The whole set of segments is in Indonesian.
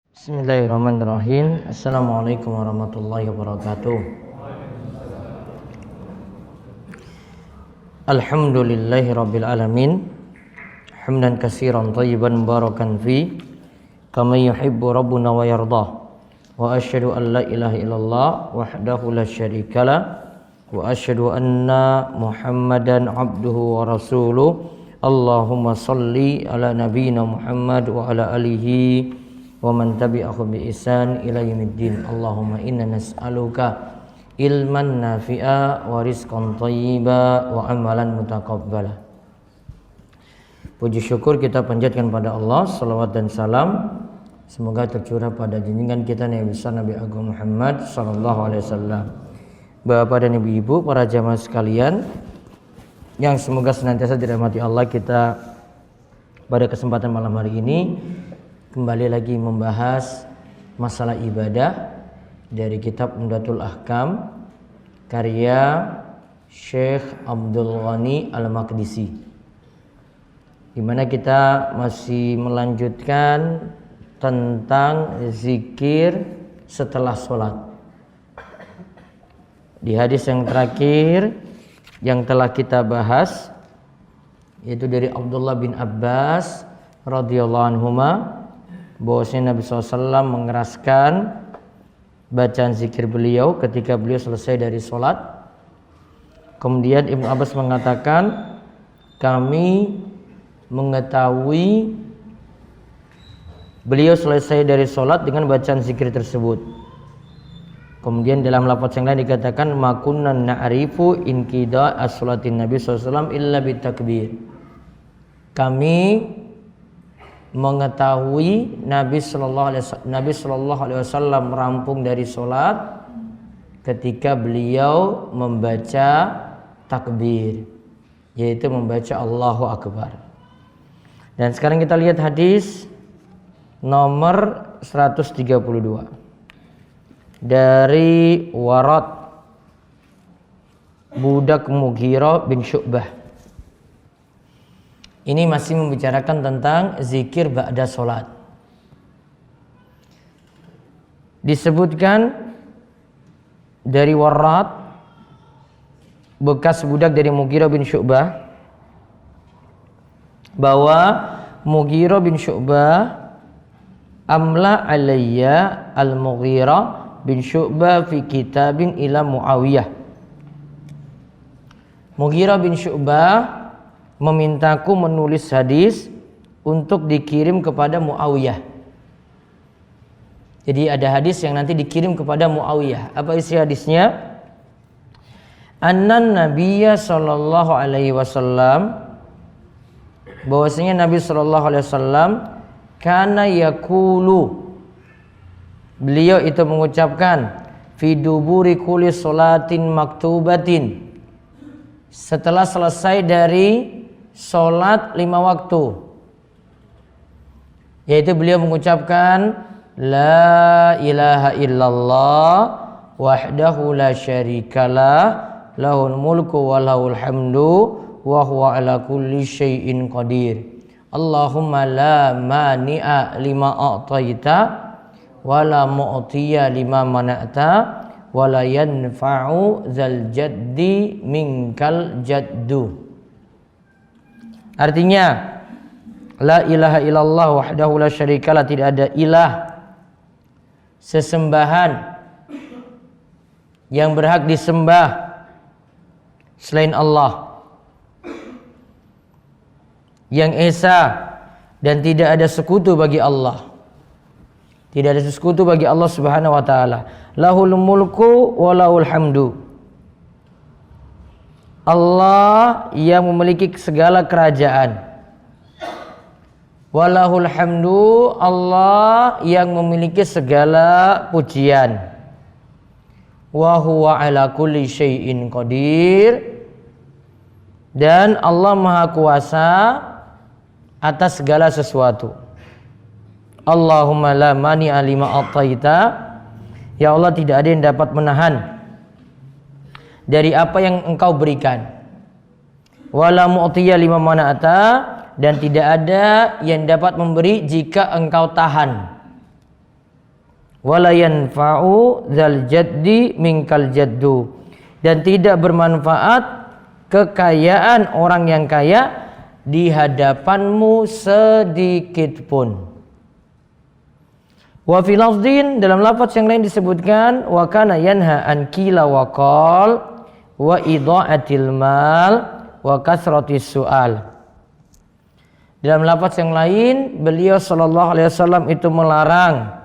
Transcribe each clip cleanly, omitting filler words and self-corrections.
Bismillahirrahmanirrahim. Assalamualaikum warahmatullahi wabarakatuh. Alhamdulillahi rabbil alamin. Hamdan katsiran thayyiban mubarakan fi kama yuhibbu rabbuna wa yardah. Wa asyhadu an la ilaha illallah wahdahu la syarikalah wa asyhadu anna Muhammadan abduhu wa rasuluh. Allahumma salli ala nabiyyina Muhammad wa ala alihi wa man tabi'ahum bi ihsan ila yaumiddin. Allahumma inna nas'aluka ilman nafi'a wa rizqan thayyiba wa amalan mutaqabbala. Puji syukur kita panjatkan pada Allah, salawat dan salam semoga tercurah pada junjungan kita Nabi besar Nabi Agung Muhammad sallallahu alaihi wasallam. Bapak dan ibu-ibu, para jamaah sekalian yang semoga senantiasa dirahmati Allah, kita pada kesempatan malam hari ini kembali lagi membahas masalah ibadah dari kitab Umdatul Ahkam karya Syekh Abdul Ghani Al-Maqdisi, di mana kita masih melanjutkan tentang zikir setelah sholat. Di hadis yang terakhir yang telah kita bahas yaitu dari Abdullah bin Abbas radhiyallahu anhuma, bahwasanya Nabi SAW mengeraskan bacaan zikir beliau ketika beliau selesai dari sholat. Kemudian Ibnu Abbas mengatakan, kami mengetahui beliau selesai dari sholat dengan bacaan zikir tersebut. Kemudian dalam lafaz yang lain dikatakan, makunna na'rifu inqida as-sholatin Nabi SAW illa bitakbir. Kami mengetahui Nabi Sallallahu Alaihi Wasallam merampung dari sholat ketika beliau membaca takbir, yaitu membaca Allahu Akbar. Dan sekarang kita lihat hadis nomor 132 dari Warad budak Mughirah bin Syu'bah. Ini masih membicarakan tentang zikir ba'da sholat. Disebutkan dari Warad, bekas budak dari Mughirah bin Syu'bah, bahwa Mughirah bin Syu'bah amla alayya al-Mughirah bin Syu'bah fi kitabin ila Muawiyah. Mughirah bin Syu'bah memintaku menulis hadis untuk dikirim kepada Muawiyah. Jadi ada hadis yang nanti dikirim kepada Muawiyah. Apa isi hadisnya? Annan Nabiyya sallallahu alaihi wasallam, bahwasanya Nabi sallallahu alaihi wasallam kana yaqulu, beliau itu mengucapkan fi duburi kulli salatin maktubatin, setelah selesai dari sholat 5 waktu, yaitu beliau mengucapkan la ilaha illallah wahdahu la syarikalah lahul mulku wa lahul hamdu wa huwa ala kulli syai'in qadir. Allahumma la mani'a lima a'taita wa la mu'tiya lima mana'ta wa la yanfa'u zal jaddi minkal jaddu. Artinya, la ilaha illallah wahdahu la syarikalah, tidak ada ilah sesembahan yang berhak disembah selain Allah, yang esa dan tidak ada sekutu bagi Allah. Tidak ada sekutu bagi Allah Subhanahu wa taala. Lahul mulku wa lahul hamdu. Allah yang memiliki segala kerajaan. Walahul hamdu, Allah yang memiliki segala pujian. Wa huwa ala kulli syai'in qadir, dan Allah Maha Kuasa atas segala sesuatu. Allahumma la mani'a lima a'taita, ya Allah tidak ada yang dapat menahan dari apa yang engkau berikan. wala mu'tiya lima mana'ata, dan tidak ada yang dapat memberi jika engkau tahan. Wala yanfa'u dzal jaddi minkal jaddu, dan tidak bermanfaat kekayaan orang yang kaya di hadapanmu sedikit pun. Wa fi lafdhin, dalam lafaz yang lain disebutkan wa kana yanha an qila wa qal wa idha'atil mal wa kasratis su'al. Dalam lafaz yang lain beliau sallallahu alaihi wasallam itu melarang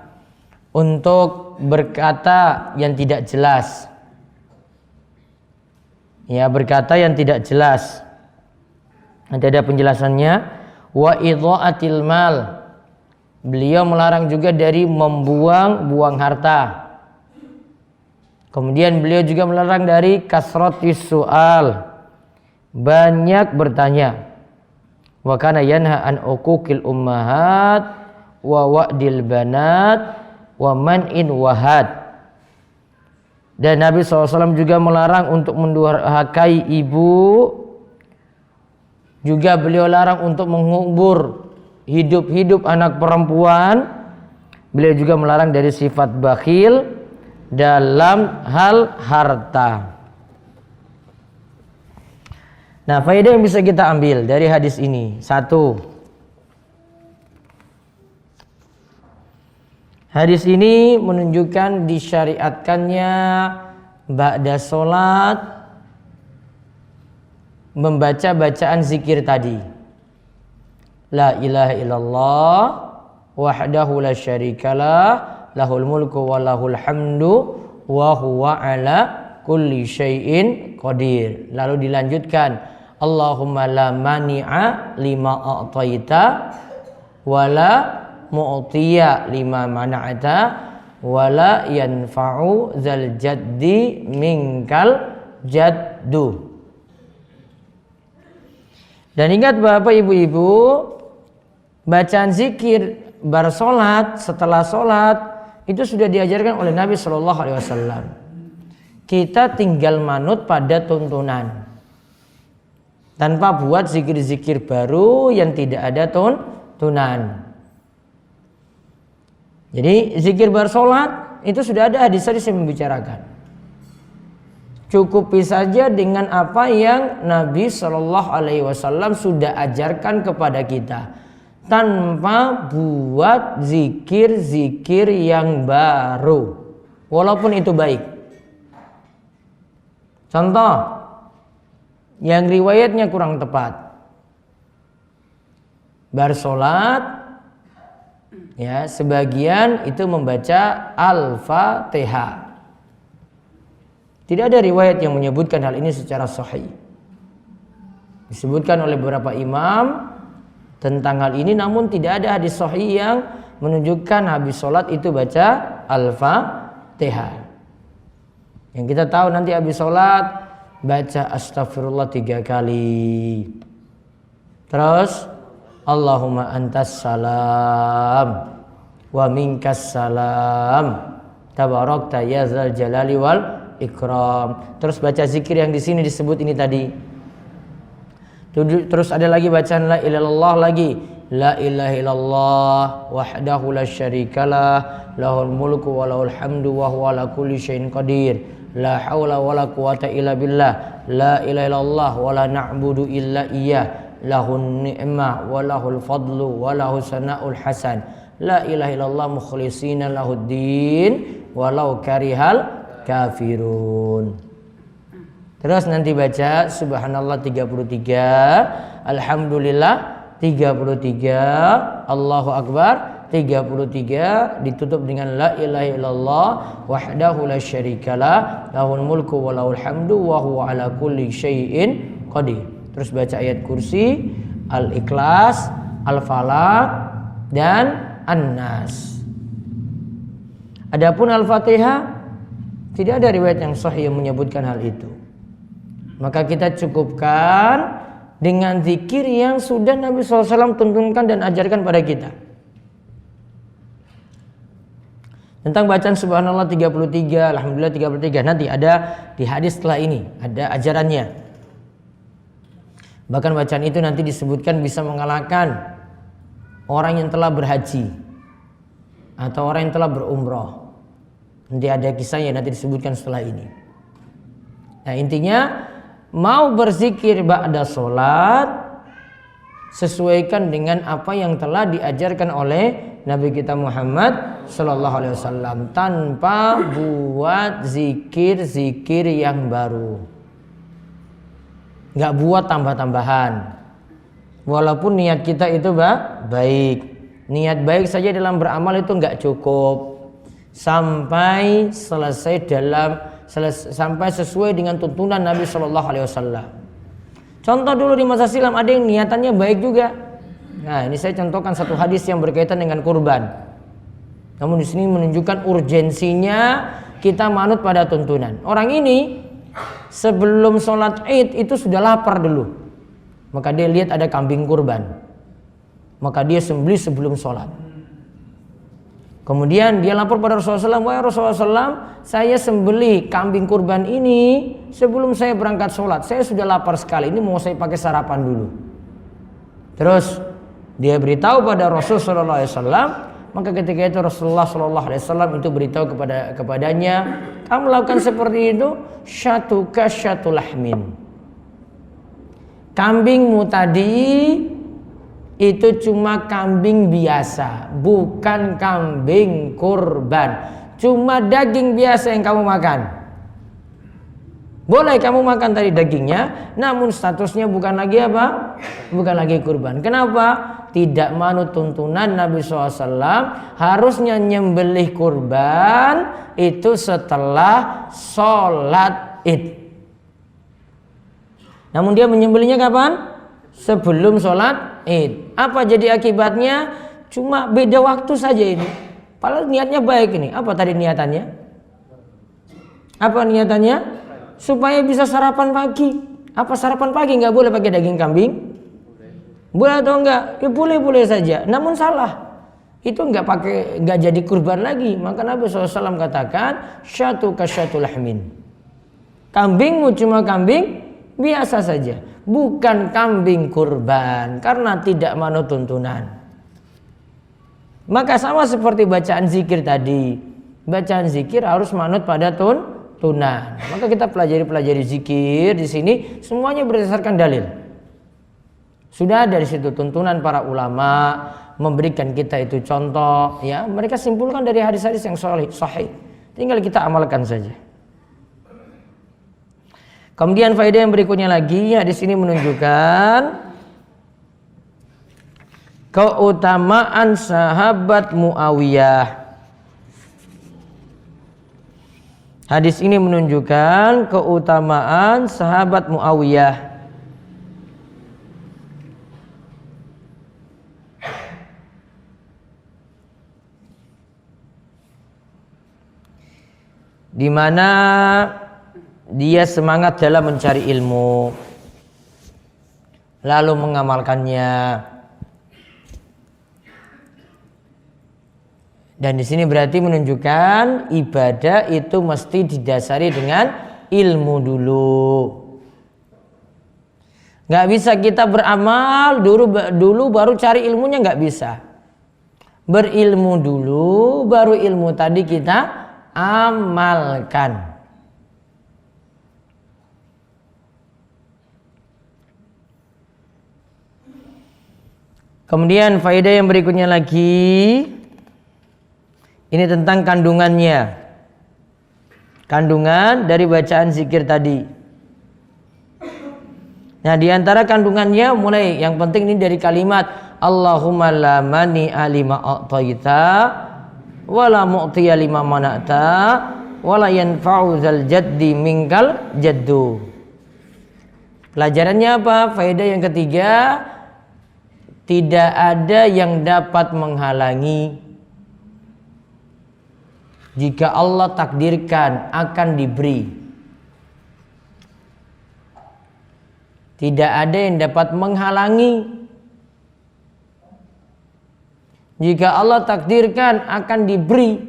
untuk berkata yang tidak jelas. Ya, berkata yang tidak jelas. Nanti ada penjelasannya. Wa idha'atil mal, beliau melarang juga dari membuang-buang harta. Kemudian beliau juga melarang dari kasratis su'al, banyak bertanya. Wa kana yanha an uquqil ummahat wa wa'dil banat wa man'in wahad. Dan Nabi SAW juga melarang untuk mendurhakai ibu. Juga beliau larang untuk mengubur hidup-hidup anak perempuan. Beliau juga melarang dari sifat bakhil dalam hal harta. Nah, faedah yang bisa kita ambil dari hadis ini. Satu, hadis ini menunjukkan disyariatkannya ba'da sholat membaca bacaan zikir tadi. La ilaha illallah wahdahu la syarikalah lahul mulku wa lahul hamdu wa huwa ala kulli syai'in qadir. Lalu dilanjutkan Allahumma la mani'a lima a'taita wa la mu'tiya lima mana'ata wala yanfa'u zal jaddi minkal jaddu. Dan ingat Bapak Ibu-ibu, bacaan zikir bersolat, setelah solat itu sudah diajarkan oleh Nabi Shallallahu Alaihi Wasallam. Kita tinggal manut pada tuntunan, tanpa buat zikir-zikir baru yang tidak ada tuntunan. Jadi zikir bersolat itu sudah ada hadis-hadis yang membicarakan. Cukupi saja dengan apa yang Nabi Shallallahu Alaihi Wasallam sudah ajarkan kepada kita, tanpa buat zikir-zikir yang baru, walaupun itu baik. Contoh yang riwayatnya kurang tepat, bersolat, ya, sebagian itu membaca Al-Fatihah. Tidak ada riwayat yang menyebutkan hal ini secara sahih. Disebutkan oleh beberapa imam tentang hal ini, namun tidak ada hadis sahih yang menunjukkan habis sholat itu baca Al-Fatihah. Yang kita tahu nanti habis sholat baca astagfirullah 3 kali. Terus Allahumma antas salam wa minkas salam tabarakta ya zal jalali wal ikram. Terus baca zikir yang di sini disebut ini tadi. Terus ada lagi bacaan la ilaha illallah lagi. La ilaha illallah wahdahu la syarikalah lahul mulku wa lahul hamdu wa huwa ala kulli syai'in qadir. La haula wa la quwata illa billah. La ilaha illallah wa la na'budu illa iyyah. Lahun ni'mah wa lahul fadlu wa lahu sana'ul hasan. La ilaha illallah mukhlishina lahuddin walau karihal kafirun. Terus nanti baca subhanallah 33, alhamdulillah 33, Allahu akbar 33, ditutup dengan la ilaha illallah wahdahu la syarikalah lahul mulku wa lahul hamdu wa huwa ala kulli syai'in qadir. Terus baca ayat kursi, al-ikhlas, al-falaq dan an-nas. Adapun al-fatihah tidak ada riwayat yang sahih yang menyebutkan hal itu. Maka kita cukupkan dengan zikir yang sudah Nabi SAW tuntunkan dan ajarkan pada kita. Tentang bacaan subhanallah 33, alhamdulillah 33, nanti ada di hadis setelah ini, ada ajarannya. Bahkan bacaan itu nanti disebutkan bisa mengalahkan orang yang telah berhaji atau orang yang telah berumrah. Nanti ada kisahnya nanti disebutkan setelah ini. Nah intinya mau berzikir ba'da sholat sesuaikan dengan apa yang telah diajarkan oleh Nabi kita Muhammad Sallallahu Alaihi Wasallam, tanpa buat zikir-zikir yang baru, nggak buat tambah-tambahan. Walaupun niat kita itu baik, niat baik saja dalam beramal itu nggak cukup sampai sampai sesuai dengan tuntunan Nabi Sallallahu Alaihi Wasallam. Contoh dulu di masa silam ada yang niatannya baik juga. Nah ini saya contohkan satu hadis yang berkaitan dengan kurban. Namun di sini menunjukkan urgensinya kita manut pada tuntunan. Orang ini sebelum sholat Id itu sudah lapar dulu. Maka dia lihat ada kambing kurban. Maka dia sembelih sebelum sholat. Kemudian dia lapor pada Rasulullah SAW, wahai Rasulullah SAW, saya sembelih kambing kurban ini sebelum saya berangkat sholat. Saya sudah lapar sekali, ini mau saya pakai sarapan dulu. Terus dia beritahu pada Rasulullah SAW, maka ketika itu Rasulullah SAW itu beritahu kepadanya, kamu lakukan seperti itu, syatuka syatulahmin. Kambingmu tadi itu cuma kambing biasa, bukan kambing kurban. Cuma daging biasa yang kamu makan. Boleh kamu makan tadi dagingnya, namun statusnya bukan lagi apa? Bukan lagi kurban. Kenapa? Tidak manut tuntunan Nabi SAW. Harusnya nyembelih kurban itu setelah sholat Id. Namun dia menyembelihnya kapan? Sebelum sholat Id. Apa jadi akibatnya? Cuma beda waktu saja ini. Padahal niatnya baik ini. Apa tadi niatannya? Apa niatannya? Supaya bisa sarapan pagi. Apa sarapan pagi nggak boleh pakai daging kambing? Boleh atau enggak? Ya boleh-boleh saja. Namun salah. Itu nggak jadi kurban lagi. Maka Nabi SAW katakan syatu kasyatul lahmin. Kambingmu cuma kambing biasa saja, bukan kambing kurban, karena tidak manut tuntunan. Maka sama seperti bacaan zikir tadi, bacaan zikir harus manut pada tuntunan. Maka kita pelajari zikir di sini semuanya berdasarkan dalil. Sudah dari situ tuntunan para ulama memberikan kita itu contoh, ya mereka simpulkan dari hadis-hadis yang sahih. Tinggal kita amalkan saja. Kemudian faedah yang berikutnya lagi, hadis ini menunjukkan keutamaan sahabat Muawiyah. Hadis ini menunjukkan keutamaan sahabat Muawiyah. Di mana dia semangat dalam mencari ilmu, lalu mengamalkannya. Dan di sini berarti menunjukkan ibadah itu mesti didasari dengan ilmu dulu. Nggak bisa kita beramal dulu baru cari ilmunya, nggak bisa. Berilmu dulu, baru ilmu tadi kita amalkan. Kemudian faedah yang berikutnya lagi, ini tentang kandungannya. Kandungan dari bacaan zikir tadi. Nah, di antara kandungannya mulai yang penting ini dari kalimat Allahumma la mani alima a'taita wa la mu'tiya lima mana'ta wa la yanfa'u dzal jaddi minkal jaddu. Pelajarannya apa? Faedah yang ketiga, tidak ada yang dapat menghalangi jika Allah takdirkan akan diberi. Tidak ada yang dapat menghalangi jika Allah takdirkan akan diberi.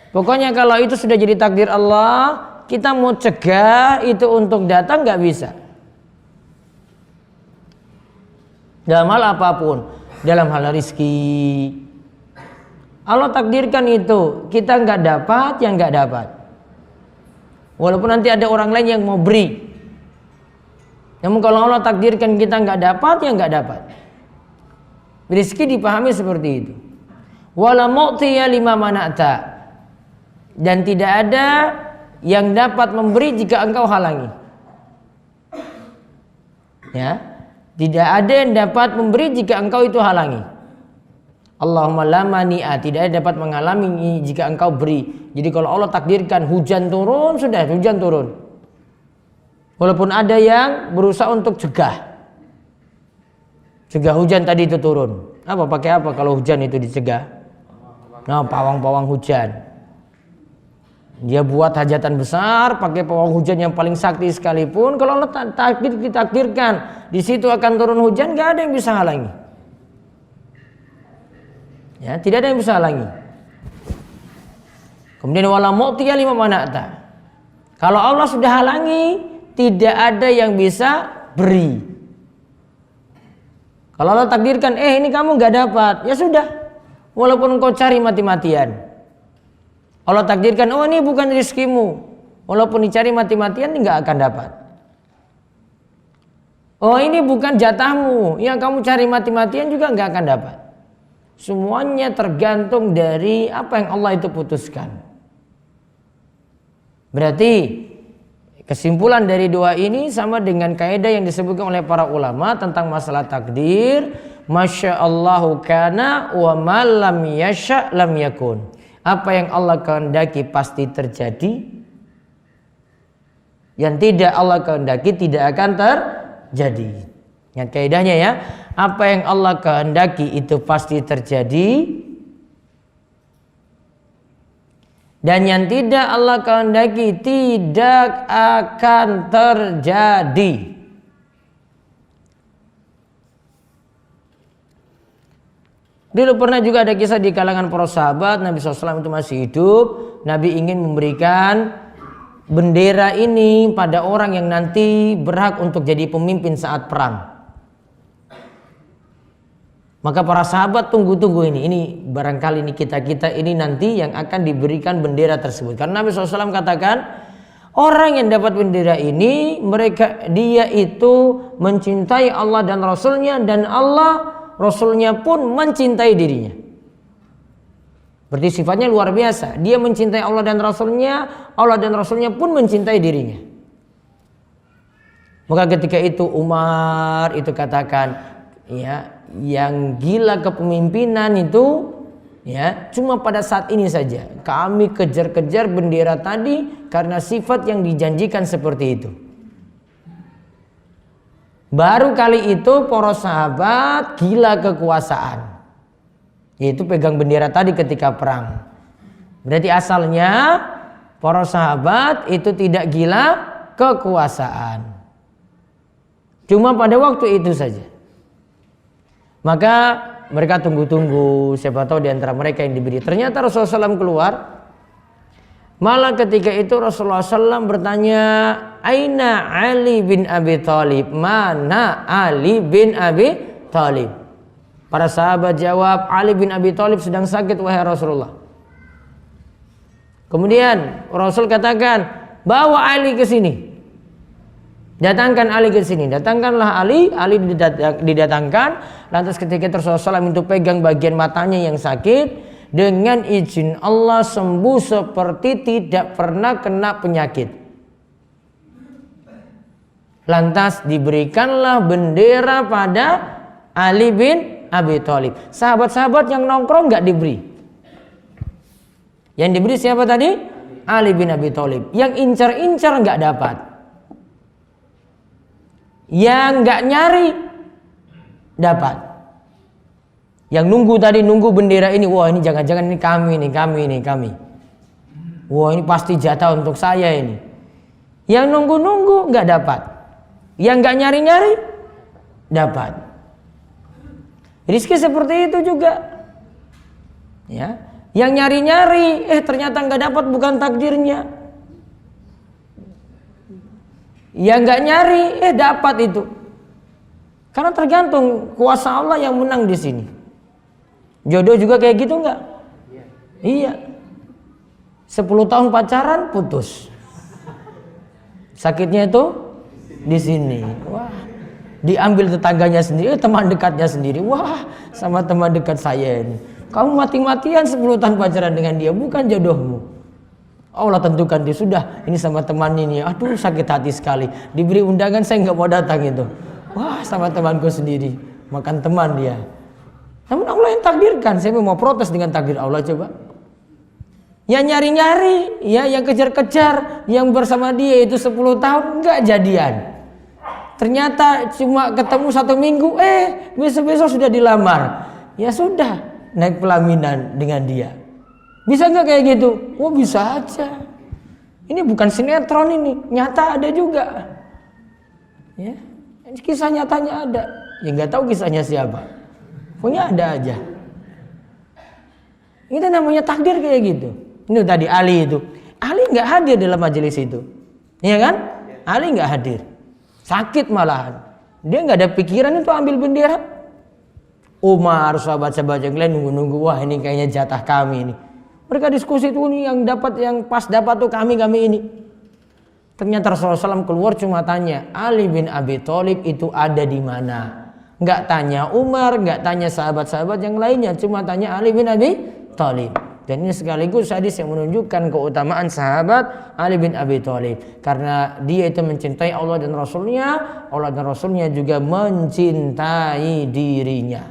Pokoknya kalau itu sudah jadi takdir Allah, kita mau cegah itu untuk datang nggak bisa. dalam hal apapun, dalam hal rezeki. Allah takdirkan itu, kita nggak dapat, yang nggak dapat. Walaupun nanti ada orang lain yang mau beri. Namun kalau Allah takdirkan kita nggak dapat, ya nggak dapat. Rezeki dipahami seperti itu. Wala mu'tiya lima mana'ta. Dan tidak ada yang dapat memberi jika engkau halangi. Ya, tidak ada yang dapat memberi jika engkau itu halangi. Allahumma la mani'a, tidak ada dapat mengalami jika engkau beri. Jadi kalau Allah takdirkan hujan turun, sudah hujan turun. Walaupun ada yang berusaha untuk cegah hujan tadi itu turun. Apa pakai apa kalau hujan itu dicegah? Nah, pawang-pawang hujan. Dia buat hajatan besar pakai pawang hujan yang paling sakti sekalipun, kalau Allah ditakdirkan di situ akan turun hujan, nggak ada yang bisa halangi. Ya, tidak ada yang bisa halangi. Kemudian wala mu'tiya lima mana'ta. Kalau Allah sudah halangi, tidak ada yang bisa beri. Kalau Allah takdirkan, ini kamu nggak dapat, ya sudah. Walaupun engkau cari mati-matian. Allah takdirkan, ini bukan rezekimu. Walaupun dicari mati-matian, nggak akan dapat. Ini bukan jatahmu, yang kamu cari mati-matian juga nggak akan dapat. Semuanya tergantung dari apa yang Allah itu putuskan. Berarti kesimpulan dari doa ini sama dengan kaidah yang disebutkan oleh para ulama tentang masalah takdir. Masya Allahu kana wa ma lam yasha lam yakun. Apa yang Allah kehendaki pasti terjadi. Yang tidak Allah kehendaki tidak akan terjadi. Ingat kaidahnya ya. Apa yang Allah kehendaki itu pasti terjadi. Dan yang tidak Allah kehendaki tidak akan terjadi. Dulu pernah juga ada kisah di kalangan para sahabat, Nabi SAW itu masih hidup. Nabi ingin memberikan bendera ini pada orang yang nanti berhak untuk jadi pemimpin saat perang. Maka para sahabat tunggu-tunggu ini. Ini barangkali ini kita ini nanti yang akan diberikan bendera tersebut. Karena Nabi SAW katakan, orang yang dapat bendera ini, dia itu mencintai Allah dan Rasulnya, dan Allah Rasulnya pun mencintai dirinya. Berarti sifatnya luar biasa. Dia mencintai Allah dan Rasulnya pun mencintai dirinya. Maka ketika itu Umar itu katakan, ya, yang gila kepemimpinan itu, ya, cuma pada saat ini saja. Kami kejar-kejar bendera tadi karena sifat yang dijanjikan seperti itu. Baru kali itu para sahabat gila kekuasaan, yaitu pegang bendera tadi ketika perang. Berarti asalnya para sahabat itu tidak gila kekuasaan, cuma pada waktu itu saja. Maka mereka tunggu-tunggu, siapa tahu di antara mereka yang diberi. Ternyata Rasulullah SAW keluar. Malah ketika itu Rasulullah SAW bertanya, Aina Ali bin Abi Thalib? Mana Ali bin Abi Thalib? Para sahabat jawab, Ali bin Abi Thalib sedang sakit wahai Rasulullah. Kemudian Rasul katakan, bawa Ali ke sini. Datangkan Ali ke sini. Datangkanlah Ali. Ali didatangkan. Lantas ketika itu Rasulullah SAW itu pegang bagian matanya yang sakit. Dengan izin Allah sembuh seperti tidak pernah kena penyakit. Lantas diberikanlah bendera pada Ali bin Abi Thalib. Sahabat-sahabat yang nongkrong nggak diberi. Yang diberi siapa tadi? Ali bin Abi Thalib. Yang incar-incar nggak dapat. Yang nggak nyari dapat. Yang nunggu bendera ini, wah ini jangan-jangan ini kami. Wah ini pasti jatah untuk saya ini. Yang nunggu nggak dapat. Yang nggak nyari-nyari dapat. Rizki seperti itu juga. Ya, yang nyari-nyari, ternyata nggak dapat, bukan takdirnya. Yang nggak nyari, dapat itu. Karena tergantung kuasa Allah yang menang di sini. Jodoh juga kayak gitu enggak? Iya. 10 tahun pacaran putus. Sakitnya itu di sini. Wah. Diambil tetangganya sendiri, teman dekatnya sendiri. Wah, sama teman dekat saya ini. Kamu mati-matian 10 tahun pacaran dengan dia, bukan jodohmu. Allah tentukan dia sudah, ini sama teman ini. Aduh, sakit hati sekali. Diberi undangan saya nggak mau datang itu. Wah, sama temanku sendiri, makan teman dia. Namun Allah yang takdirkan. Saya mau protes dengan takdir Allah coba. Yang nyari-nyari, ya, yang kejar-kejar, yang bersama dia itu 10 tahun nggak jadian. Ternyata cuma ketemu 1 minggu, besok-besok sudah dilamar. Ya sudah, naik pelaminan dengan dia. Bisa nggak kayak gitu? Oh bisa aja. Ini bukan sinetron ini, nyata ada juga. Ya. Kisah nyatanya ada, ya nggak tahu kisahnya siapa, pokoknya ada aja. Itu namanya takdir kayak gitu. Ini tadi Ali itu, Ali nggak hadir dalam majelis itu, iya kan? Ali nggak hadir, sakit malahan. Dia nggak ada pikiran itu ambil bendera. Umar, sahabat-sahabat yang lain nunggu-nunggu, wah ini kayaknya jatah kami ini. Mereka diskusi tuh nih yang dapat, yang pas dapat tuh kami ini. Ternyata Rasulullah SAW keluar cuma tanya, Ali bin Abi Thalib itu ada di mana? Nggak tanya Umar, nggak tanya sahabat-sahabat yang lainnya, cuma tanya Ali bin Abi Thalib. Dan ini sekaligus hadis yang menunjukkan keutamaan sahabat Ali bin Abi Thalib. Karena dia itu mencintai Allah dan Rasulnya, Allah dan Rasulnya juga mencintai dirinya.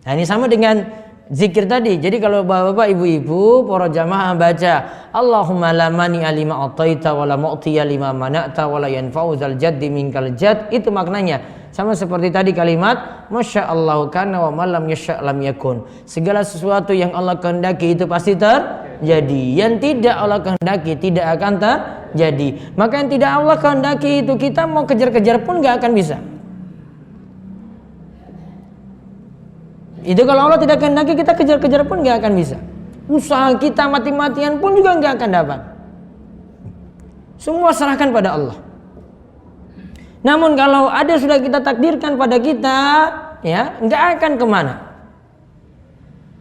Nah ini sama dengan zikir tadi. Jadi kalau bapak-bapak, ibu-ibu, para jamaah baca Allahumma la mani alima ataita wa la mu'tiya lima mana'ta wa la yanfa'u zal jaddi minkal jadd, itu maknanya sama seperti tadi kalimat Masya Allah kana wa malam yasha' lam yakun. Segala sesuatu yang Allah kehendaki itu pasti terjadi, yang tidak Allah kehendaki tidak akan terjadi. Maka yang tidak Allah kehendaki itu kita mau kejar-kejar pun gak akan bisa. Itu kalau Allah tidak kehendaki kita kejar-kejar pun gak akan bisa. Usaha kita mati-matian pun juga gak akan dapat. Semua serahkan pada Allah. Namun kalau ada sudah kita takdirkan pada kita, ya gak akan kemana.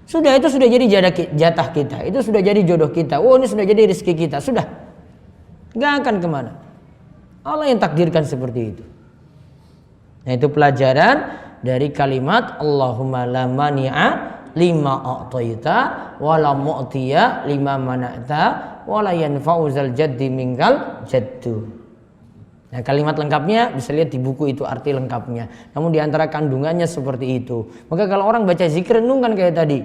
Sudah, itu sudah jadi jatah kita, itu sudah jadi jodoh kita. Oh ini sudah jadi rezeki kita, sudah gak akan kemana. Allah yang takdirkan seperti itu. Nah itu pelajaran dari kalimat Allahumma la mani'a lima a'taita wa la mu'tiya lima mana'ta wa la yanfa'u zal jaddi minkal jaddu. Nah, kalimat lengkapnya bisa lihat di buku itu arti lengkapnya. Namun di antara kandungannya seperti itu. Maka kalau orang baca zikir renungkan kayak tadi.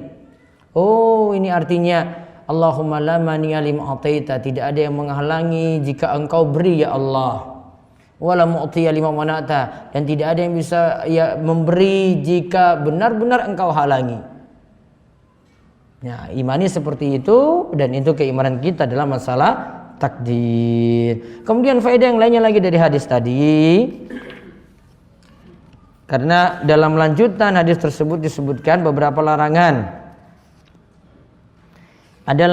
Oh, ini artinya Allahumma la mani'a lima a'taita, tidak ada yang menghalangi jika engkau beri ya Allah. Wala mu'tiya lima mana'ta, dan tidak ada yang bisa ya memberi jika benar-benar engkau halangi. Ya, imani seperti itu, dan itu keimanan kita dalam masalah takdir. Kemudian faedah yang lainnya lagi dari hadis tadi. Karena dalam lanjutan hadis tersebut disebutkan beberapa larangan. Ada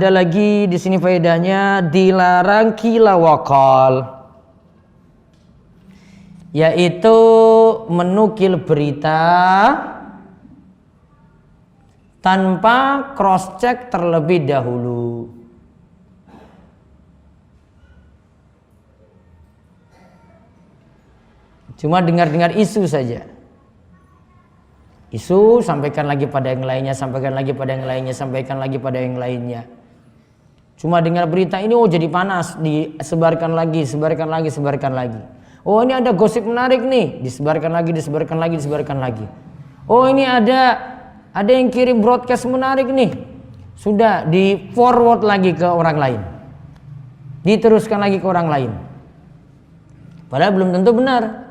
lagi di sini faedahnya, dilarang qila wa qal, yaitu menukil berita tanpa cross check terlebih dahulu. Cuma dengar-dengar isu saja. Isu, sampaikan lagi pada yang lainnya, sampaikan lagi pada yang lainnya, sampaikan lagi pada yang lainnya. Cuma dengar berita ini, oh jadi panas, disebarkan lagi, sebarkan lagi, sebarkan lagi. Oh ini ada gosip menarik nih, disebarkan lagi, disebarkan lagi, disebarkan lagi. Oh ini ada yang kirim broadcast menarik nih, sudah di forward lagi ke orang lain, diteruskan lagi ke orang lain. Padahal belum tentu benar.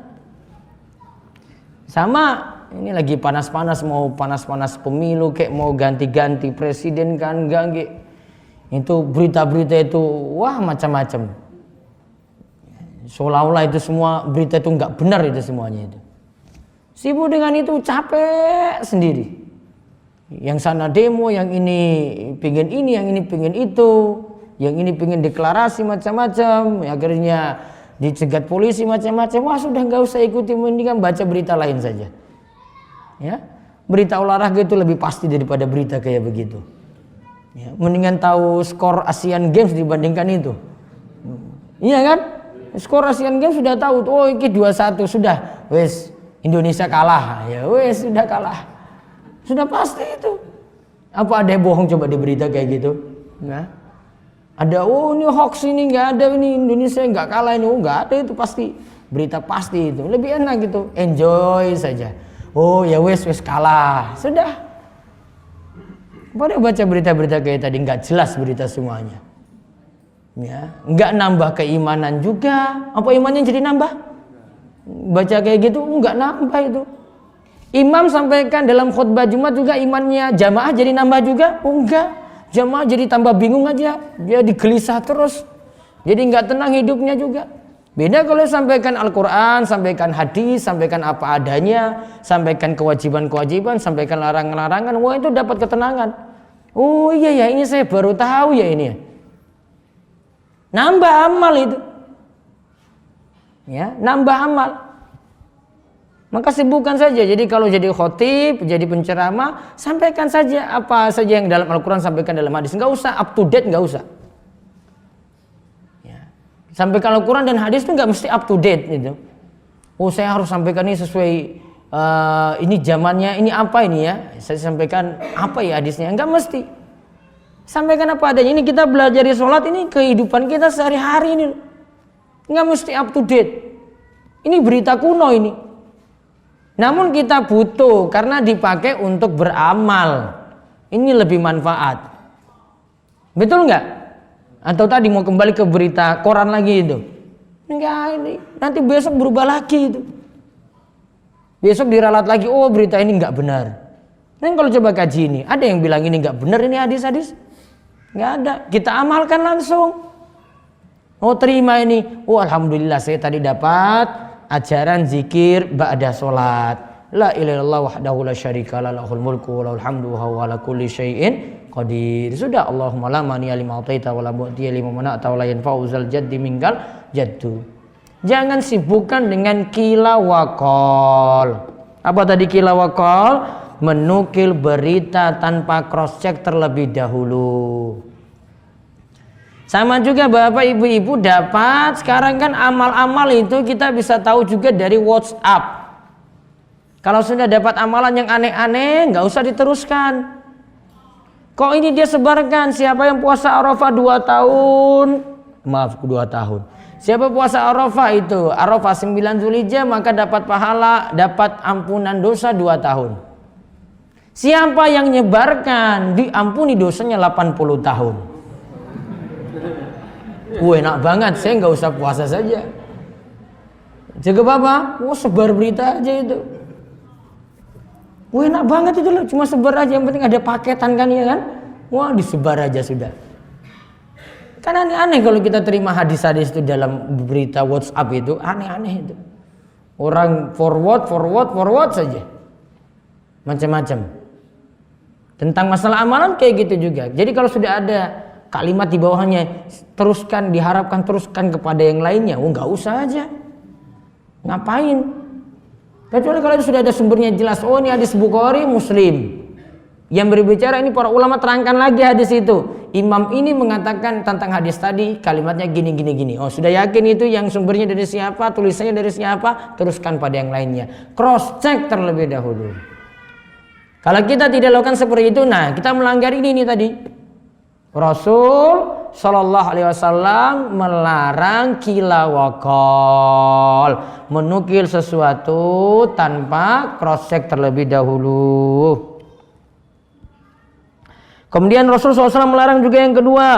Sama ini lagi panas-panas, mau panas-panas pemilu, kayak mau ganti-ganti presiden kan, enggak. Itu berita-berita itu wah macam-macam. Seolah-olah itu semua berita itu enggak benar, itu semuanya itu. Sibuk dengan itu, capek sendiri. Yang sana demo, yang ini pingin ini, yang ini pingin itu, yang ini pingin deklarasi macam-macam. Akhirnya dicegat polisi macam-macam. Wah sudah nggak usah ikuti, mendingan baca berita lain saja. Ya, berita olahraga itu lebih pasti daripada berita kayak begitu. Ya, mendingan tahu skor Asian Games dibandingkan itu. Iya kan? Skor Asian Games sudah tahu. Oh ini 2-1 sudah. Wes Indonesia kalah. Ya wes sudah kalah. Sudah pasti itu. Apa ada yang bohong coba di berita kayak gitu? Nah, ada ini hoax ini nggak ada, ini Indonesia nggak kalah ini, nggak ada, itu pasti berita pasti itu. Lebih enak gitu, enjoy saja. Oh ya wes kalah, sudah. Pada baca berita-berita kayak tadi nggak jelas berita semuanya. Ya, nggak nambah keimanan juga. Apa imannya jadi nambah? Baca kayak gitu nggak nambah itu. Imam sampaikan dalam khutbah Jumat juga imannya jamaah jadi nambah juga? Oh enggak, jamaah jadi tambah bingung aja, dia digelisah terus, jadi nggak tenang hidupnya juga. Beda kalau sampaikan Al-Quran, sampaikan hadis, sampaikan apa adanya, sampaikan kewajiban-kewajiban, sampaikan larangan-larangan, wah itu dapat ketenangan. Oh iya ya, ini saya baru tahu ya ini. Nambah amal itu, ya nambah amal. Maka sibukkan saja. Jadi kalau jadi khotib, jadi penceramah, sampaikan saja apa saja yang dalam Al-Quran, sampaikan dalam hadis. Nggak usah up to date, nggak usah. Ya. Sampaikan Al-Quran dan hadis itu nggak mesti up to date gitu. Oh saya harus sampaikan ini sesuai ini zamannya, ini apa ini ya? Saya sampaikan apa ya hadisnya? Nggak mesti. Sampaikan apa adanya. Ini kita belajar di sholat, ini kehidupan kita sehari-hari ini. Nggak mesti up to date. Ini berita kuno ini. Namun kita butuh karena dipakai untuk beramal. Ini lebih manfaat. Betul nggak? Atau tadi mau kembali ke berita koran lagi itu? Enggak, ini nanti besok berubah lagi itu. Besok diralat lagi, oh berita ini nggak benar. Nah kalau coba kaji ini, ada yang bilang ini nggak benar, ini hadis-hadis? Nggak ada. Kita amalkan langsung. Oh terima ini, oh alhamdulillah saya tadi dapat ajaran zikir ba'da sholat. La ilaha illallah wahdahu la syarika lah, lahul mulku wa lahul hamdu wa huwa ala kulli syai'in qadir. Sudah, Allahumma la mani'a lima ataita wa la mu'tiya lima mana'ta wa la yanfa'u zal jaddi minkal jaddu. Jangan sibukkan dengan qila wa qol. Apa tadi qila wa qol? Menukil berita tanpa cross check terlebih dahulu. Sama juga Bapak Ibu-ibu dapat sekarang kan amal-amal itu kita bisa tahu juga dari WhatsApp. Kalau sudah dapat amalan yang aneh-aneh nggak usah diteruskan. Kok ini dia sebarkan, siapa yang puasa Arafah 2 tahun, maaf 2 tahun. Siapa puasa Arafah itu, Arafah 9 Zulhijjah maka dapat pahala, dapat ampunan dosa 2 tahun. Siapa yang nyebarkan diampuni dosanya 80 tahun. Enak banget, saya nggak usah puasa saja. Jaga apa? Sebar berita aja itu. Enak banget itu loh, cuma sebar aja, yang penting ada paketan kan ya kan? Wah disebar aja sudah. Kan aneh-aneh kalau kita terima hadis-hadis itu dalam berita WhatsApp itu, aneh-aneh itu. Orang forward saja. Macam-macam. Tentang masalah amalan kayak gitu juga. Jadi kalau sudah ada kalimat di bawahnya teruskan, diharapkan teruskan kepada yang lainnya, nggak usah aja. Ngapain? Kecuali kalau sudah ada sumbernya jelas, oh ini hadis Bukhari, Muslim. Yang berbicara ini para ulama terangkan lagi hadis itu. Imam ini mengatakan tentang hadis tadi kalimatnya gini. Oh sudah yakin itu yang sumbernya dari siapa, tulisannya dari siapa, teruskan pada yang lainnya. Cross check terlebih dahulu. Kalau kita tidak lakukan seperti itu, nah kita melanggar ini tadi. Rasul Shallallahu Alaihi Wasallam melarang qila wa qol, menukil sesuatu tanpa cross check terlebih dahulu. Kemudian Rasul SAW melarang juga yang kedua,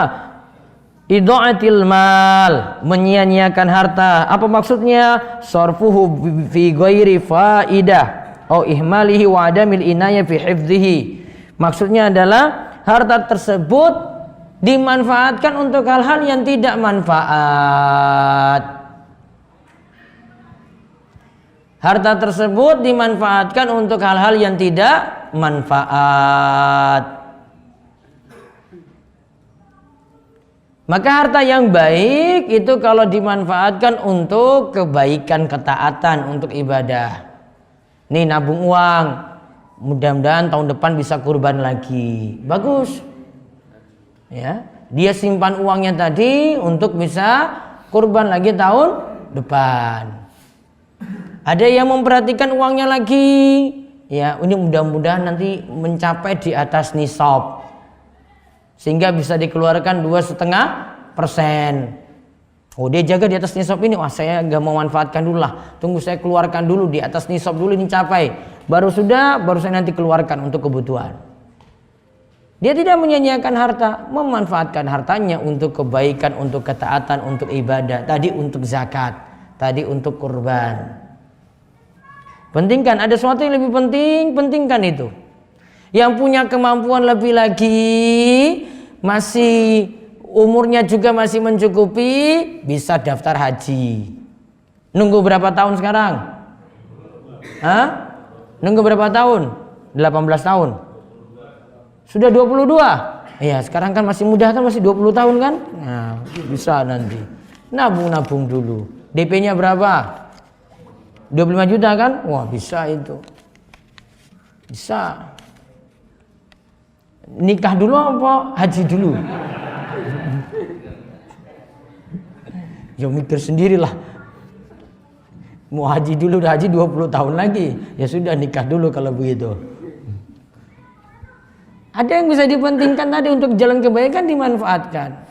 idha'atil mal, menyia-nyiakan harta. Apa maksudnya? Sarfuhu fi ghairi faidah au ihmalihi wa adamil inayah fi hifdhihi. Maksudnya adalah harta tersebut dimanfaatkan untuk hal-hal yang tidak manfaat. Harta tersebut dimanfaatkan untuk hal-hal yang tidak manfaat. Maka harta yang baik itu kalau dimanfaatkan untuk kebaikan, ketaatan, untuk ibadah. Nih nabung uang, mudah-mudahan tahun depan bisa kurban lagi. Bagus. Ya, dia simpan uangnya tadi untuk bisa kurban lagi tahun depan. Ada yang memperhatikan uangnya lagi. Ya, ini mudah-mudahan nanti mencapai di atas nisab. Sehingga bisa dikeluarkan 2,5%. Oh, dia jaga di atas nisab ini. Wah, saya gak mau manfaatkan dulu lah. Tunggu saya keluarkan dulu di atas nisab dulu ini capai. Baru saya nanti keluarkan untuk kebutuhan. Dia tidak menyia-nyiakan harta, memanfaatkan hartanya untuk kebaikan, untuk ketaatan, untuk ibadah. Tadi untuk zakat, tadi untuk kurban. Pentingkan, ada sesuatu yang lebih penting, pentingkan itu. Yang punya kemampuan lebih lagi, masih umurnya juga masih mencukupi, bisa daftar haji. Nunggu berapa tahun sekarang? Hah? Nunggu berapa tahun? 18 tahun. Sudah 22? Iya, sekarang kan masih muda kan, masih 20 tahun kan? Nah, bisa nanti. Nabung dulu. DP-nya berapa? 25 juta kan? Wah, bisa itu. Bisa. Nikah dulu apa haji dulu? Ya mikir sendirilah. Mau haji dulu, udah haji 20 tahun lagi. Ya sudah, nikah dulu kalau begitu. Ada yang bisa dipentingkan tadi untuk jalan kebaikan, dimanfaatkan.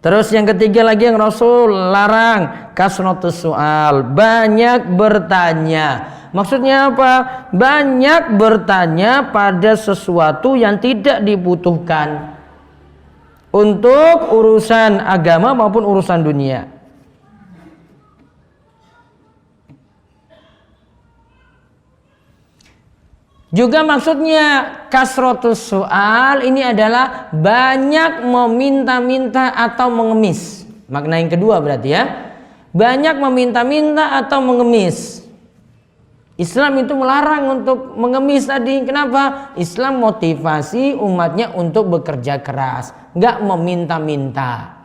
Terus yang ketiga lagi yang Rasul larang, kasratus soal, banyak bertanya. Maksudnya apa? Banyak bertanya pada sesuatu yang tidak dibutuhkan untuk urusan agama maupun urusan dunia. Juga maksudnya kasratus soal ini adalah banyak meminta-minta atau mengemis. Makna yang kedua berarti ya, banyak meminta-minta atau mengemis. Islam itu melarang untuk mengemis tadi. Kenapa? Islam motivasi umatnya untuk bekerja keras, nggak meminta-minta.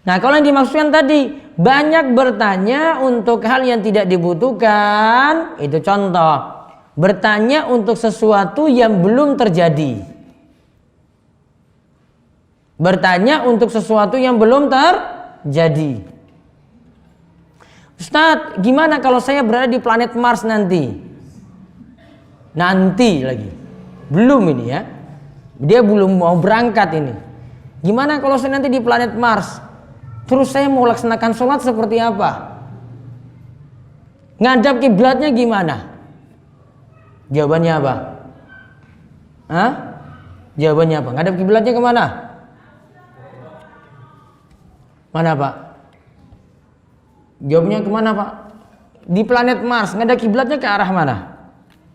Nah, kalau yang dimaksudkan tadi banyak bertanya untuk hal yang tidak dibutuhkan, itu contoh bertanya untuk sesuatu yang belum terjadi. Bertanya untuk sesuatu yang belum terjadi. Ustadz, gimana kalau saya berada di planet Mars nanti? Nanti lagi. Belum ini ya. Dia belum mau berangkat ini. Gimana kalau saya nanti di planet Mars? Terus saya mau laksanakan sholat seperti apa? Ngadap kiblatnya gimana? Jawabannya apa? Hah? Jawabannya apa? Ngadap kiblatnya kemana? Mana Pak? Jawabnya kemana Pak? Di planet Mars, ngadap kiblatnya ke arah mana?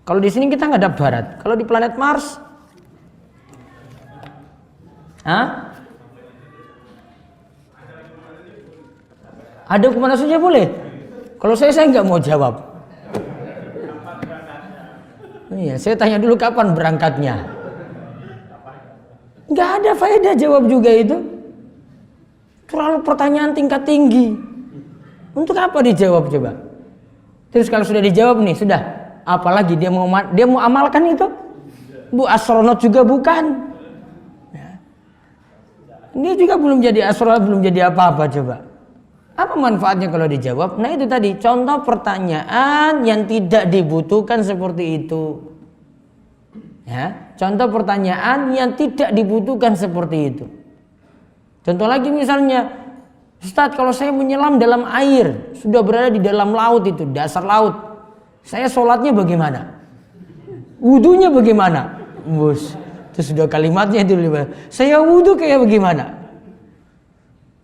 Kalau di sini kita ngadap barat. Kalau di planet Mars, hah? Ada kemana saja boleh. Kalau saya nggak mau jawab. Iya, saya tanya dulu kapan berangkatnya. Nggak ada faedah jawab juga itu. Terlalu pertanyaan tingkat tinggi. Untuk apa dijawab coba? Terus kalau sudah dijawab nih, sudah. Apalagi dia mau amalkan itu? Bu astronot juga bukan. Ya. Dia juga belum jadi astronot, belum jadi apa-apa coba. Apa manfaatnya kalau dijawab? Nah itu tadi contoh pertanyaan yang tidak dibutuhkan seperti itu. Ya, contoh pertanyaan yang tidak dibutuhkan seperti itu. Contoh lagi misalnya, Ustadz, kalau saya menyelam dalam air, sudah berada di dalam laut itu, dasar laut, saya sholatnya bagaimana? Wudunya bagaimana? Bus, itu sudah kalimatnya itu. Saya wudu kayak bagaimana?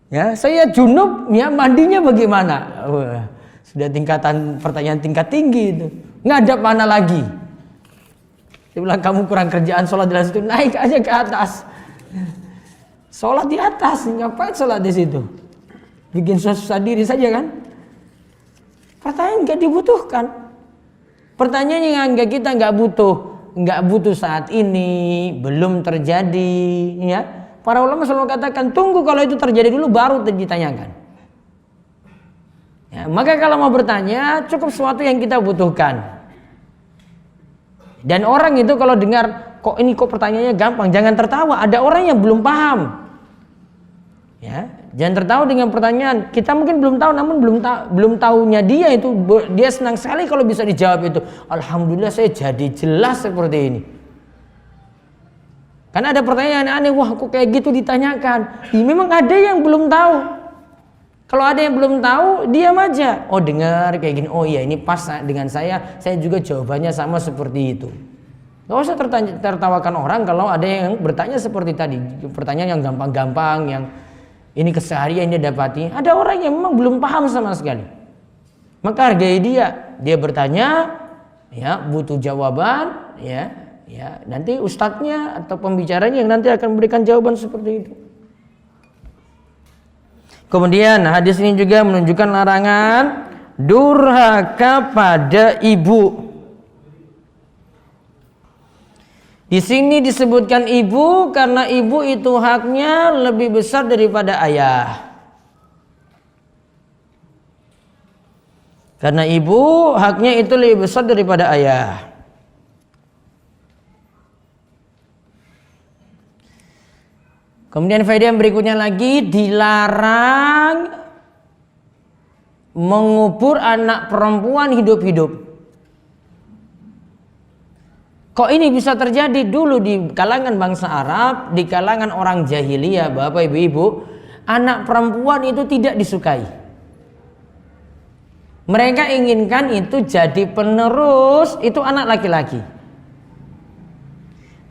Ya, saya junub, ya mandinya bagaimana? Wah, sudah tingkatan pertanyaan tingkat tinggi itu. Ngadap mana lagi? Dia bilang kamu kurang kerjaan sholat di situ, naik aja ke atas. Sholat di atas, ngapain sholat di situ? Bikin susah diri saja kan? Pertanyaan nggak dibutuhkan. Pertanyaan yang kita nggak butuh. nggak butuh saat ini, belum terjadi, ya. Para ulama selalu katakan tunggu kalau itu terjadi dulu baru ditanyakan. Ya, maka kalau mau bertanya cukup sesuatu yang kita butuhkan. Dan orang itu kalau dengar kok pertanyaannya gampang, jangan tertawa. Ada orang yang belum paham. Ya, jangan tertawa dengan pertanyaan. Kita mungkin belum tahu, namun belum tahunya dia itu dia senang sekali kalau bisa dijawab itu. Alhamdulillah saya jadi jelas seperti ini. Karena ada pertanyaan aneh, wah kok kayak gitu ditanyakan. Ya, memang ada yang belum tahu. Kalau ada yang belum tahu, diam aja. Oh dengar kayak gini, oh iya ini pas dengan saya juga jawabannya sama seperti itu. Gak usah tertawakan orang kalau ada yang bertanya seperti tadi. Pertanyaan yang gampang-gampang, yang ini keseharian dia dapati. Ada orang yang memang belum paham sama sekali. Maka hargai dia. Dia bertanya, ya butuh jawaban, ya nanti ustadznya atau pembicaranya yang nanti akan memberikan jawaban seperti itu. Kemudian hadis ini juga menunjukkan larangan durhaka pada ibu. Di sini disebutkan ibu karena ibu itu haknya lebih besar daripada ayah. Karena ibu haknya itu lebih besar daripada ayah. Kemudian faedah yang berikutnya lagi, dilarang mengubur anak perempuan hidup-hidup. Kok ini bisa terjadi? Dulu di kalangan bangsa Arab, di kalangan orang jahiliyah, Bapak Ibu-ibu, anak perempuan itu tidak disukai. Mereka inginkan itu jadi penerus, itu anak laki-laki.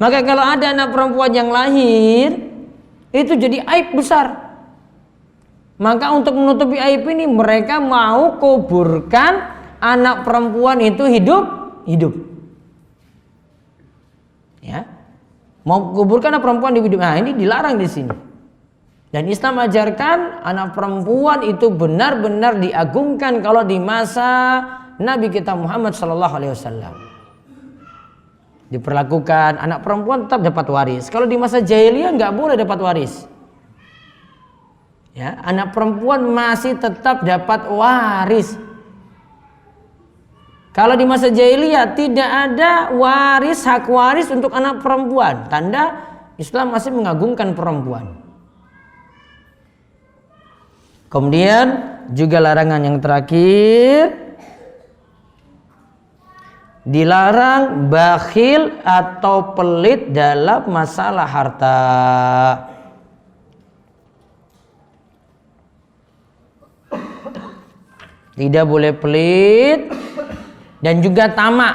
Maka kalau ada anak perempuan yang lahir, itu jadi aib besar. Maka untuk menutupi aib ini mereka mau kuburkan anak perempuan itu hidup. Ya. Mau kuburkan anak perempuan hidup. Nah, ini dilarang di sini. Dan Islam ajarkan anak perempuan itu benar-benar diagungkan kalau di masa Nabi kita Muhammad SAW. Diperlakukan anak perempuan tetap dapat waris. Kalau di masa jahiliyah nggak boleh dapat waris. Ya, anak perempuan masih tetap dapat waris. Kalau di masa jahiliyah tidak ada waris, hak waris untuk anak perempuan. Tanda Islam masih mengagungkan perempuan. Kemudian juga larangan yang terakhir, dilarang bakhil atau pelit dalam masalah harta. Tidak boleh pelit dan juga tamak.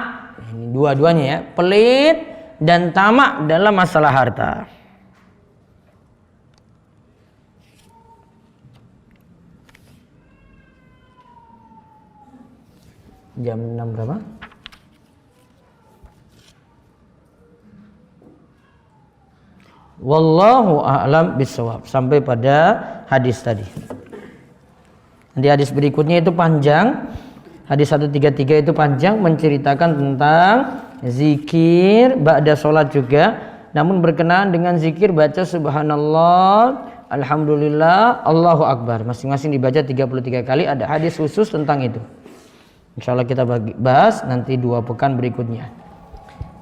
Ini dua-duanya ya, pelit dan tamak dalam masalah harta. Jam 6 berapa? Wallahu a'lam bishawab. Sampai pada hadis tadi. Nanti hadis berikutnya itu panjang. Hadis 133 itu panjang, menceritakan tentang zikir ba'da sholat juga. Namun berkenaan dengan zikir baca subhanallah, alhamdulillah, Allahu akbar. Masing-masing dibaca 33 kali. Ada hadis khusus tentang itu. Insyaallah kita bahas nanti 2 pekan berikutnya.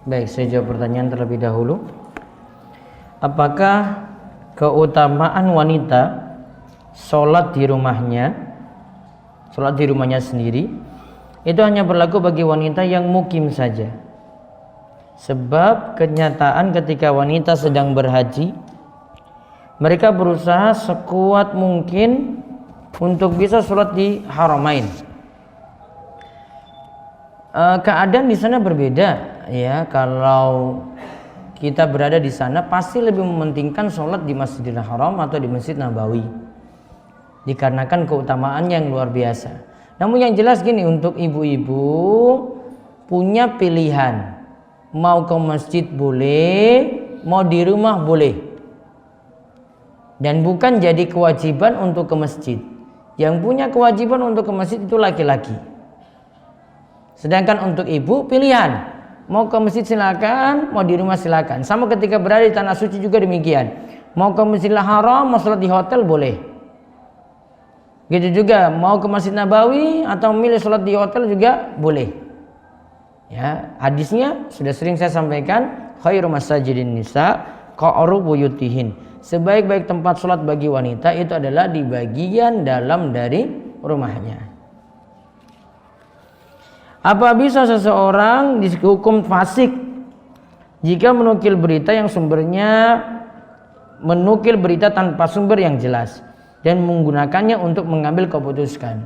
Baik, saya jawab pertanyaan terlebih dahulu. Apakah keutamaan wanita sholat di rumahnya sendiri itu hanya berlaku bagi wanita yang mukim saja? Sebab kenyataan ketika wanita sedang berhaji, mereka berusaha sekuat mungkin untuk bisa sholat di Haramain. Keadaan di sana berbeda ya. Kalau kita berada di sana pasti lebih mementingkan sholat di Masjidil Haram atau di Masjid Nabawi, dikarenakan keutamaannya yang luar biasa. Namun yang jelas gini, untuk ibu-ibu punya pilihan, mau ke masjid boleh, mau di rumah boleh, dan bukan jadi kewajiban untuk ke masjid. Yang punya kewajiban untuk ke masjid itu laki-laki. Sedangkan untuk ibu pilihan, mau ke masjid silakan, mau di rumah silakan. Sama ketika berada di tanah suci juga demikian. Mau ke Masjidil Haram, mau sholat di hotel boleh. Gitu juga mau ke Masjid Nabawi atau milih sholat di hotel juga boleh. Ya, hadisnya sudah sering saya sampaikan, khairu masajidin nisa qa'ru buyutihin. Sebaik-baik tempat sholat bagi wanita itu adalah di bagian dalam dari rumahnya. Apa bisa seseorang dihukum fasik jika menukil berita yang sumbernya menukil berita tanpa sumber yang jelas dan menggunakannya untuk mengambil keputusan?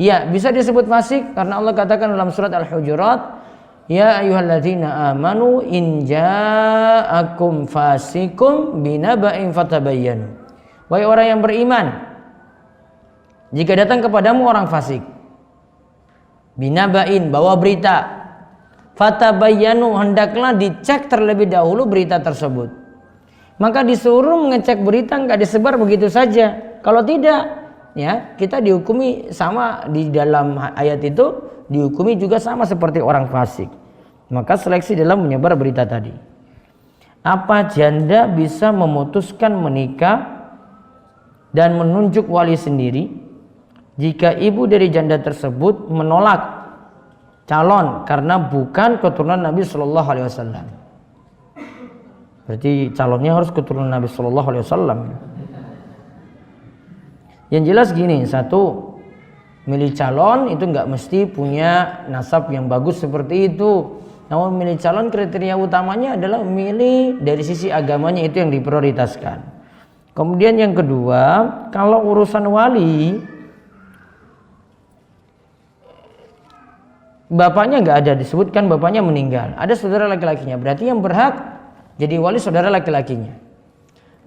Ya, bisa disebut fasik karena Allah katakan dalam surat Al-Hujurat, ya ayyuhalladzina amanu in ja'akum fasikum binaba'in fatabayyanu. Wahai orang yang beriman, jika datang kepadamu orang fasik, binaba'in, bawa berita, fatabayyanu, hendaklah dicek terlebih dahulu berita tersebut. Maka disuruh mengecek berita, enggak disebar begitu saja. Kalau tidak, ya kita dihukumi sama di dalam ayat itu, dihukumi juga sama seperti orang fasik. Maka seleksi dalam menyebar berita tadi. Apa janda bisa memutuskan menikah dan menunjuk wali sendiri jika ibu dari janda tersebut menolak calon karena bukan keturunan Nabi Shallallahu Alaihi Wasallam? Berarti calonnya harus keturunan Nabi Shallallahu Alaihi Wasallam. Yang jelas gini, satu, milih calon itu nggak mesti punya nasab yang bagus seperti itu. Namun milih calon kriteria utamanya adalah milih dari sisi agamanya, itu yang diprioritaskan. Kemudian yang kedua, kalau urusan wali, bapaknya nggak ada, disebutkan bapaknya meninggal, ada saudara laki-lakinya, berarti yang berhak jadi wali saudara laki-lakinya.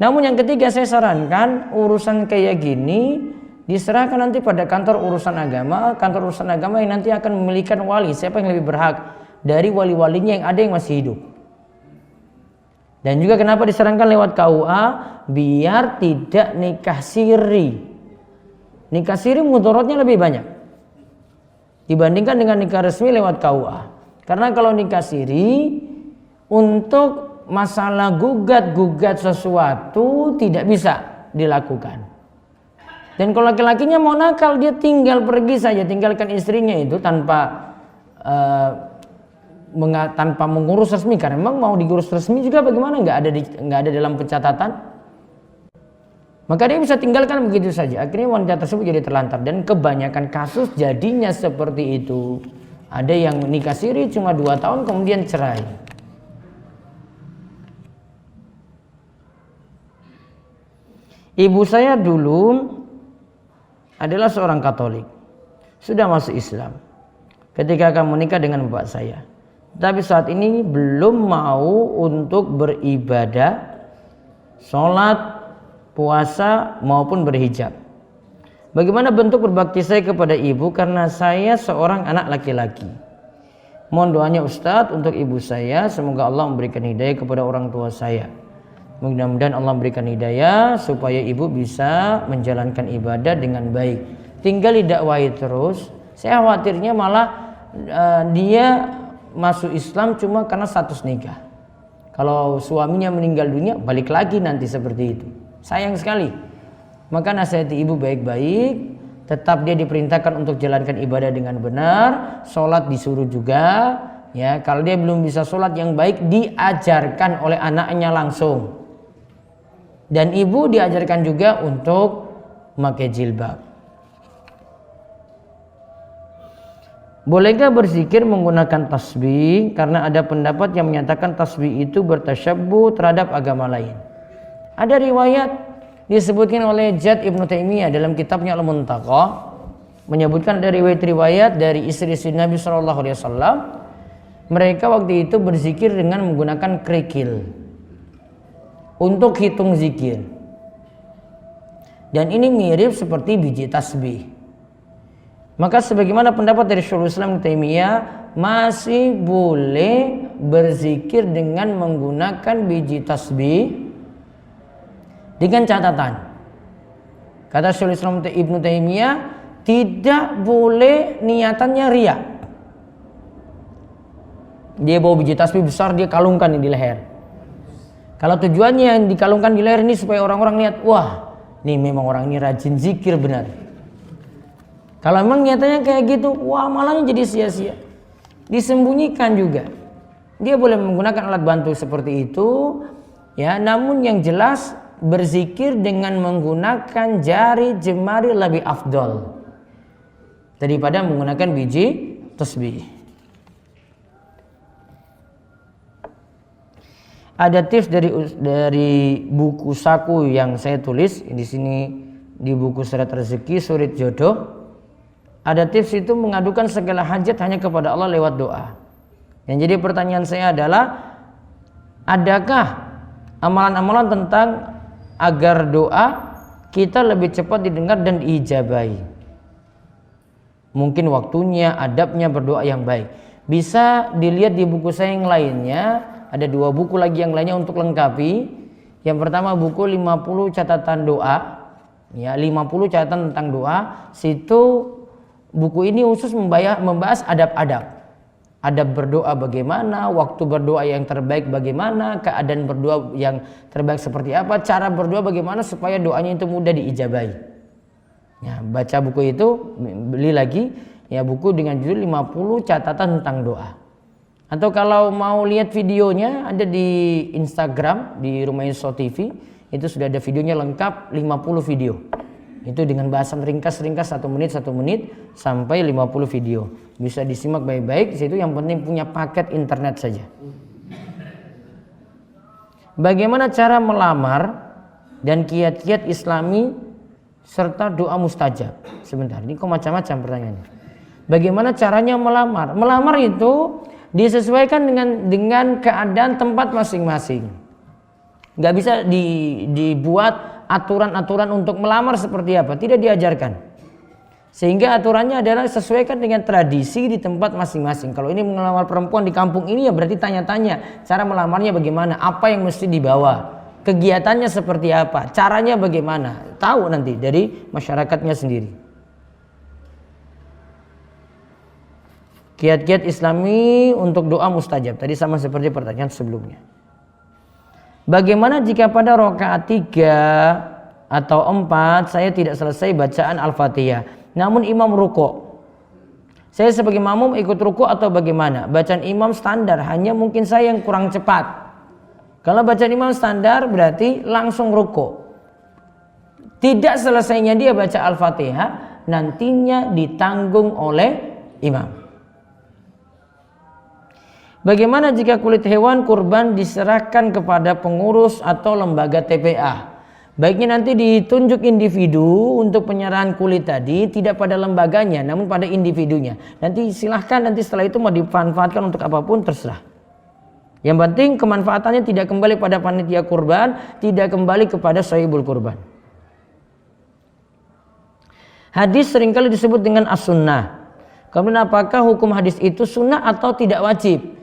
Namun yang ketiga, saya sarankan urusan kayak gini diserahkan nanti pada kantor urusan agama yang nanti akan memilihkan wali, siapa yang lebih berhak dari wali-walinya yang ada yang masih hidup. Dan juga kenapa disarankan lewat KUA, biar tidak nikah siri. Nikah siri mudaratnya lebih banyak dibandingkan dengan nikah resmi lewat KUA. Karena kalau nikah siri, untuk masalah gugat sesuatu tidak bisa dilakukan. Dan kalau laki-lakinya mau nakal, dia tinggal pergi saja, tinggalkan istrinya itu tanpa mengurus resmi. Karena memang mau diurus resmi juga bagaimana, nggak ada dalam pencatatan. Maka dia bisa tinggalkan begitu saja. Akhirnya wanita tersebut jadi terlantar. Dan kebanyakan kasus jadinya seperti itu. Ada yang nikah siri cuma 2 tahun kemudian cerai. Ibu saya dulu adalah seorang Katolik, sudah masuk Islam ketika akan menikah dengan bapak saya. Tapi saat ini belum mau untuk beribadah, sholat, puasa maupun berhijab. Bagaimana bentuk berbakti saya kepada ibu karena saya seorang anak laki-laki? Mohon doanya Ustadz untuk ibu saya, semoga Allah memberikan hidayah kepada orang tua saya. Mudah-mudahan Allah berikan hidayah supaya ibu bisa menjalankan ibadah dengan baik. Tinggal didakwahi terus. Saya khawatirnya malah dia masuk Islam cuma karena status nikah. Kalau suaminya meninggal dunia, balik lagi nanti seperti itu. Sayang sekali. Maka nasihati ibu baik-baik. Tetap dia diperintahkan untuk jalankan ibadah dengan benar. Sholat disuruh juga. Ya, kalau dia belum bisa sholat yang baik, diajarkan oleh anaknya langsung. Dan ibu diajarkan juga untuk memakai jilbab. Bolehkah berzikir menggunakan tasbih? Karena ada pendapat yang menyatakan tasbih itu bertasyabbuh terhadap agama lain. Ada riwayat disebutkan oleh Jad Ibnu Taimiyah dalam kitabnya Al-Muntaqa, menyebutkan dari riwayat dari istri-istri Nabi SAW. Mereka waktu itu berzikir dengan menggunakan kerikil untuk hitung zikir. Dan ini mirip seperti biji tasbih. Maka sebagaimana pendapat dari Syekhul Islam Ibnu Taimiyah, masih boleh berzikir dengan menggunakan biji tasbih dengan catatan. Kata Syekhul Islam Ibnu Taimiyah, tidak boleh niatannya riya. Dia bawa biji tasbih besar, dia kalungkan di leher. Kalau tujuannya yang dikalungkan di leher ini supaya orang-orang lihat, wah, ini memang orang ini rajin zikir benar. Kalau memang niatannya kayak gitu, wah malahnya jadi sia-sia. Disembunyikan juga. Dia boleh menggunakan alat bantu seperti itu, ya. Namun yang jelas berzikir dengan menggunakan jari jemari lebih afdol daripada menggunakan biji tasbih. Ada tips dari buku saku yang saya tulis di sini, di buku Seret Rezeki Surit Jodoh. Ada tips itu mengadukan segala hajat hanya kepada Allah lewat doa. Yang jadi pertanyaan saya adalah, adakah amalan-amalan tentang agar doa kita lebih cepat didengar dan diijabahi? Mungkin waktunya, adabnya berdoa yang baik. Bisa dilihat di buku saya yang lainnya. Ada 2 buku lagi yang lainnya untuk lengkapi. Yang pertama buku 50 catatan doa. Ya, 50 catatan tentang doa. Situ buku ini khusus membahas adab-adab. Adab berdoa bagaimana, waktu berdoa yang terbaik bagaimana, keadaan berdoa yang terbaik seperti apa, cara berdoa bagaimana supaya doanya itu mudah diijabahi. Ya, baca buku itu, beli lagi ya buku dengan judul 50 catatan tentang doa. Atau kalau mau lihat videonya ada di Instagram di Rumah Iso TV, itu sudah ada videonya lengkap 50 video. Itu dengan bahasan ringkas-ringkas 1 menit sampai 50 video. Bisa disimak baik-baik. Di situ yang penting punya paket internet saja. Bagaimana cara melamar dan kiat-kiat Islami serta doa mustajab? Sebentar, ini kok macam-macam pertanyaannya. Bagaimana caranya melamar? Melamar itu disesuaikan dengan keadaan tempat masing-masing. Nggak bisa dibuat aturan-aturan untuk melamar seperti apa, tidak diajarkan. Sehingga aturannya adalah sesuaikan dengan tradisi di tempat masing-masing. Kalau ini melamar perempuan di kampung ini, ya berarti tanya-tanya cara melamarnya bagaimana, apa yang mesti dibawa, kegiatannya seperti apa, caranya bagaimana, tahu nanti dari masyarakatnya sendiri. Kiat-kiat Islami untuk doa mustajab, tadi sama seperti pertanyaan sebelumnya. Bagaimana jika pada rakaat 3 atau 4 saya tidak selesai bacaan Al-Fatihah, namun imam rukuk? Saya sebagai makmum ikut rukuk atau bagaimana? Bacaan imam standar, hanya mungkin saya yang kurang cepat. Kalau bacaan imam standar berarti langsung rukuk. Tidak selesainya dia baca Al-Fatihah, nantinya ditanggung oleh imam. Bagaimana jika kulit hewan kurban diserahkan kepada pengurus atau lembaga TPA? Baiknya nanti ditunjuk individu untuk penyerahan kulit tadi, tidak pada lembaganya namun pada individunya. Nanti silahkan, nanti setelah itu mau dimanfaatkan untuk apapun terserah. Yang penting kemanfaatannya tidak kembali pada panitia kurban, tidak kembali kepada sahibul kurban. Hadis seringkali disebut dengan as-sunnah. Kemudian apakah hukum hadis itu sunnah atau tidak wajib?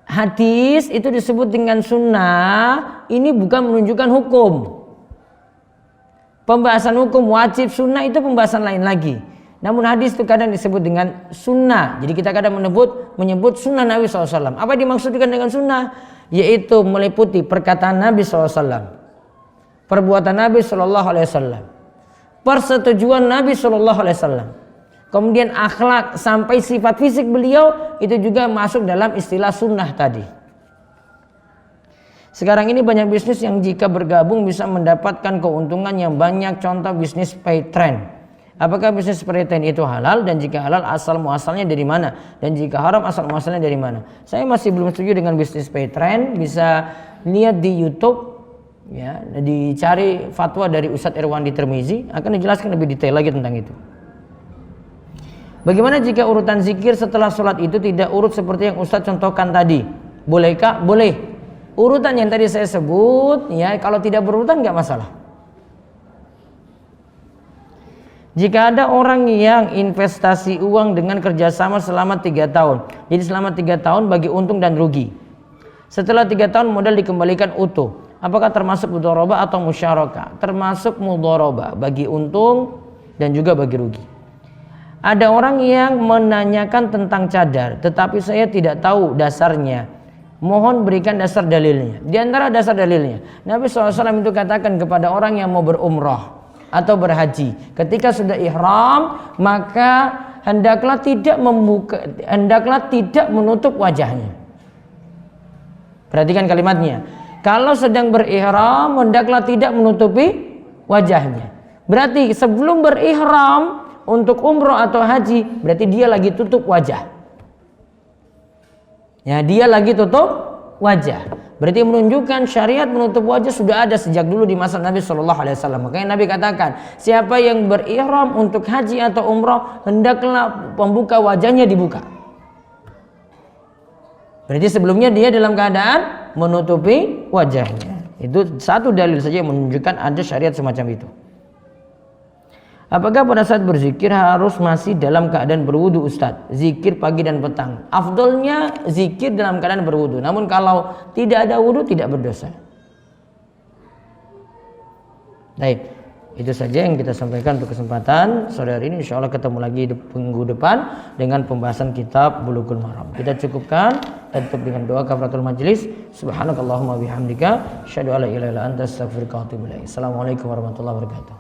Hadis itu disebut dengan sunnah, ini bukan menunjukkan hukum. Pembahasan hukum wajib sunnah itu pembahasan lain lagi. Namun hadis itu kadang disebut dengan sunnah. Jadi kita kadang menyebut sunnah Nabi SAW. Apa dimaksudkan dengan sunnah? Yaitu meliputi perkataan Nabi SAW, perbuatan Nabi SAW, persetujuan Nabi SAW, kemudian akhlak sampai sifat fisik beliau, itu juga masuk dalam istilah sunnah tadi. Sekarang ini banyak bisnis yang jika bergabung bisa mendapatkan keuntungan yang banyak. Contoh bisnis pay trend. Apakah bisnis pay trend itu halal? Dan jika halal, asal muasalnya dari mana? Dan jika haram, asal muasalnya dari mana? Saya masih belum setuju dengan bisnis pay trend. Bisa lihat di YouTube, ya, dicari fatwa dari Ustadz Irwandi Tirmizi, akan dijelaskan lebih detail lagi tentang itu. Bagaimana jika urutan zikir setelah sholat itu tidak urut seperti yang Ustadz contohkan tadi? Bolehkah? Boleh. Urutan yang tadi saya sebut, ya, kalau tidak berurutan nggak masalah. Jika ada orang yang investasi uang dengan kerjasama selama 3 tahun, jadi selama 3 tahun bagi untung dan rugi. Setelah 3 tahun modal dikembalikan utuh, apakah termasuk mudharabah atau musyarakah? Termasuk mudharabah, bagi untung dan juga bagi rugi. Ada orang yang menanyakan tentang cadar, tetapi saya tidak tahu dasarnya. Mohon berikan dasar dalilnya. Di antara dasar dalilnya, Nabi SAW itu katakan kepada orang yang mau berumrah atau berhaji, ketika sudah ihram, maka hendaklah tidak menutup wajahnya. Perhatikan kalimatnya. Kalau sedang berihram, hendaklah tidak menutupi wajahnya. Berarti sebelum berihram untuk umroh atau haji, berarti dia lagi tutup wajah. Ya, dia lagi tutup wajah. Berarti menunjukkan syariat menutup wajah sudah ada sejak dulu di masa Nabi SAW. Makanya Nabi katakan, siapa yang berihram untuk haji atau umroh, hendaklah pembuka wajahnya dibuka. Berarti sebelumnya dia dalam keadaan menutupi wajahnya. Itu satu dalil saja yang menunjukkan ada syariat semacam itu. Apakah pada saat berzikir harus masih dalam keadaan berwudu, Ustadz? Zikir pagi dan petang. Afdolnya zikir dalam keadaan berwudu. Namun kalau tidak ada wudu tidak berdosa. Baik, itu saja yang kita sampaikan untuk kesempatan sore hari ini. Insya Allah ketemu lagi di minggu depan dengan pembahasan kitab Bulughul Maram. Kita cukupkan dan tutup dengan doa kafaratul majelis. Subhanakallahumma bihamdika, asyhadu an la ilaha illa anta, astaghfiruka wa atubu ilaik. Assalamualaikum warahmatullahi wabarakatuh.